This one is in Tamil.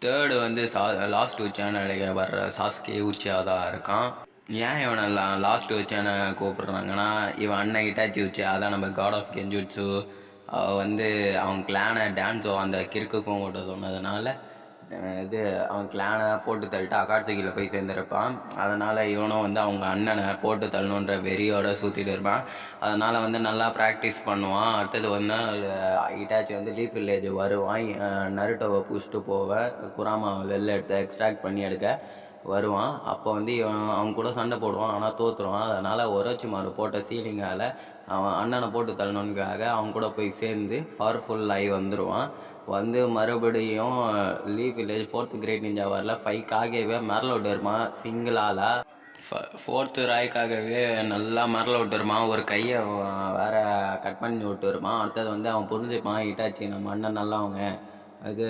தேர்டு வந்து லாஸ்ட் உச்சான வர்ற சாஸ்கே உச்சியா தான் இருக்கான். ஏன் இவனை லாஸ்ட் உச்சான கூப்பிடுறாங்கன்னா, இவன் அண்ணன் இட்டாச்சி உச்சியா அதான் நம்ம காட் ஆஃப் கெஞ்சுட்ஸு வந்து அவன் கிளானை டான்ஸோ அந்த கிறுக்குக்கும் ஓட்ட சொன்னதுனால இது அவன் கிளானை போட்டு தள்ளிட்டு அகாட்சுகியில் போய் சேர்ந்துருப்பான். அதனால் இவனும் வந்து அவங்க அண்ணனை போட்டு தள்ளணுன்ற வெறியோட சுற்றிட்டு இருப்பான். அதனால் வந்து நல்லா ப்ராக்டிஸ் பண்ணுவான். அடுத்தது வந்து இட்டாச்சி வந்து லீஃப் வில்லேஜ் வருவான். நருட்டோவை புஷ்ட்டு போவேன் குராமாவை வெளில எடுத்து எக்ஸ்ட்ராக்ட் பண்ணி எடுக்க வருவான். அப்போ வந்து அவன் கூட சண்டை போடுவான். ஆனால் தோற்றுருவான். அதனால் ஒரோச்சிமாரு போட்ட சீலிங்கால் அவன் அண்ணனை போட்டு தள்ளணுன்னுக்காக அவன் கூட போய் சேர்ந்து பவர்ஃபுல் ஆகி வந்துடுவான். வந்து மறுபடியும் leaf village 4th great ninja வரல 5 காகவே மிரள விட்டுருமான் சிங்கிளால். 4th ராய்க்காகவே நல்லா மிரள விட்டுருமான். ஒரு கையை வேற கட் பண்ணி விட்டுருமான். அடுத்தது வந்து அவன் புரிஞ்சுப்பான் இட்டாச்சி நம்ம அண்ணன் நல்லவங்க அது